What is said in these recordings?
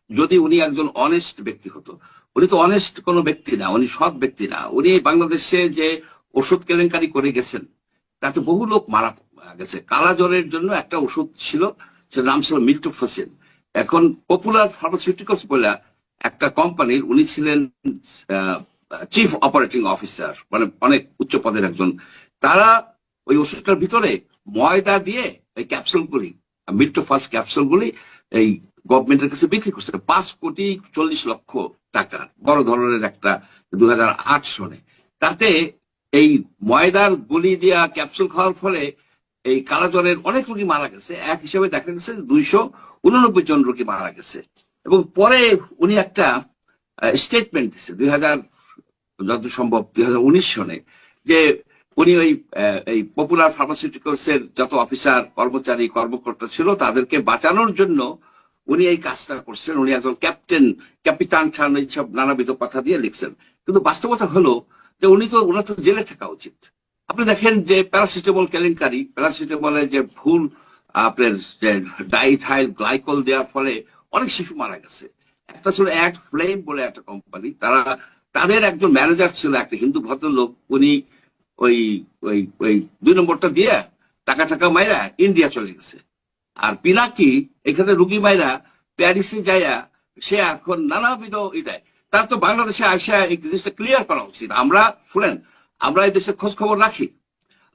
যদি উনি একজন অনেস্ট ব্যক্তি হতো। উনি তো অনেস্ট কোনো ব্যক্তি না, উনি সৎ ব্যক্তি না। উনি বাংলাদেশে যে ওষুধ কেলেঙ্কারি করে গেছেন তাতে বহু লোক মারা গেছে। কালা জ্বরের জন্য একটা ওষুধ ছিল, সেটার নাম ছিল মিল্টোফোসিন। এখন পপুলার ফার্মাসিউটিক্যালস বলে একটা কোম্পানির উনি ছিলেন চিফ অপারেটিং অফিসার, মানে অনেক উচ্চ পদের একজন। তারা ওই ওষুধটার ভিতরে ময়দা দিয়ে ওই ক্যাপসুলগুলি, মিল্টোফাস ক্যাপসুলগুলি এই গভর্নমেন্টের কাছে বিক্রি করছে 5,40,00,00,000 টাকা, বড় ধরনের একটা 2008 সনে। তাতে এই ময়দার গুলি দিয়া ক্যাপসুল খাওয়ার ফলে এই কালাজ্বরের অনেক রোগী মারা গেছে। এক হিসেবে দেখা গেছে 289 জন রোগী মারা গেছে। এবং পরে উনি একটা স্টেটমেন্ট দিচ্ছে যত সম্ভব 2019 সনে, যে উনি ওই এই পপুলার ফার্মাসিউটিক্যালস এর যত অফিসার কর্মচারী কর্মকর্তা ছিল তাদেরকে বাঁচানোর জন্য উনি এই কাজটা করছেন। উনি একজন ক্যাপিটান খান এইসব নানাবিধ কথা দিয়ে লিখছেন। কিন্তু বাস্তবতা হলো যে ওনার তো জেলে থাকা উচিত। আপনি দেখেন যে প্যারাসিটামল কেলেঙ্কারি, প্যারাসিটামলের যে ভুল আপনার যে ডাইথাইল গ্লাইকল দেওয়ার ফলে অনেক শিশু মারা গেছে। একটা ছিল অ্যাড ফ্লেম বলে একটা কোম্পানি, তাদের একজন ম্যানেজার ছিল একটা হিন্দু ভদ্রলোক। উনি ওই ওই ওই 2 নম্বরটা দিয়ে টাকা মাইরা ইন্ডিয়া চলে গেছে। আর পিনাকি এখানে রুগী মাইরা প্যারিসে যাইয়া সে এখন নানাবিধ দেয়। তার তো বাংলাদেশে আসা এই জিনিসটা ক্লিয়ার করা উচিত। আমরা এই দেশের খোঁজ খবর রাখি,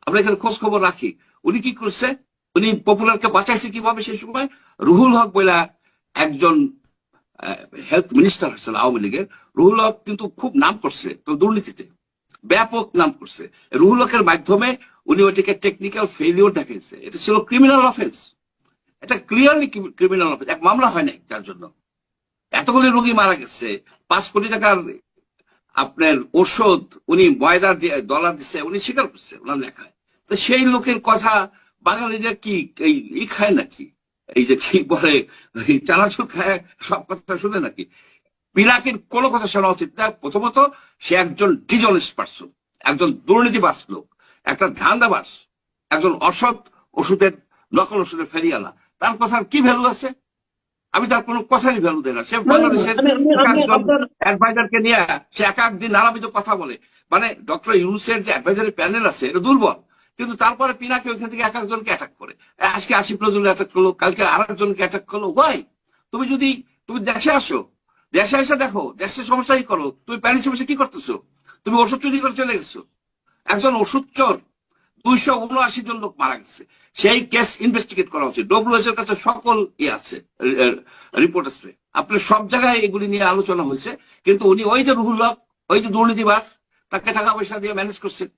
আমরা এখানে খোঁজ খবর রাখি। উনি কি করছে, উনি পপুলারকে বাঁচাইছে কিভাবে সেই সময়? রুহুল হক বলে একজন হেলথ মিনিস্টার হচ্ছেন আওয়ামী লীগের। রুহুল হক কিন্তু খুব নাম করছে তো দুর্নীতিতে, ব্যাপক নাম করছে। রুহুল হকের মাধ্যমে উনি ওইটাকে টেকনিক্যাল ফেলিওর দেখাইছে। এটা ছিল ক্রিমিনাল অফেন্স, এটা ক্লিয়ারলি ক্রিমিনাল অফেন্স। এক মামলা হয় নাই যার জন্য এতগুলি রোগী মারা গেছে। 5 কোটি টাকার আপনার ওষুধ উনি ময়দা দিয়ে ডলার দিচ্ছে, উনি স্বীকার করছে ওনার লেখায়। তো সেই লোকের কথা বাঙালিরা কি এই খায় নাকি? এই যে কি বলে চানাচুর খায়, সব কথা শুনে নাকি? পিনাকির কোনো কথা শোনা উচিত না। প্রথমত সে একজন ডিজনেস্ট পার্সন, একজন দুর্নীতিবাজ লোক, একটা ধান্দাবাজ, একজন অসৎ ওষুধের নকল ওষুধের ফেরিয়ালা। তার কথার কি ভ্যালু আছে? আমি তার কোনো কথারই ভ্যালু দেয় না। সে বাংলাদেশের অ্যাডভাইজারকে নিয়ে সে এক দিন নানাবিধ কথা বলে। মানে ডক্টর ইউনূসের যে অ্যাডভাইজারি প্যানেল আছে এটা দুর্বল, কিন্তু তারপরে পিনাকে ওইখান থেকে এক একজনকে অ্যাটাক করে। আজকে আসিফ নজরুল অ্যাটাক করলো, কালকে আর একজনকে অ্যাটাক করলো। ওয়াই? তুমি দেশে আসো, দেশে এসে দেখো দেশের সমস্যা কি করো। তুমি প্যারিসে বসে কি করতেছো? তুমি ওষুধ চুরি করে চলে গেছো। একজন ওষুধ চোর, 279 জন লোক মারা গেছে। সেই কেস ইনভেস্টিগেট করা উচিত। ডব্লিউএইচওর কাছে সকল আছে, রিপোর্ট আছে। আপনার সব জায়গায় এগুলি নিয়ে আলোচনা হয়েছে, কিন্তু উনি ওই যে রুহুল হক, ওই যে দুর্নীতিবাজ, তাকে টাকা পয়সা দিয়ে ম্যানেজ করছেন।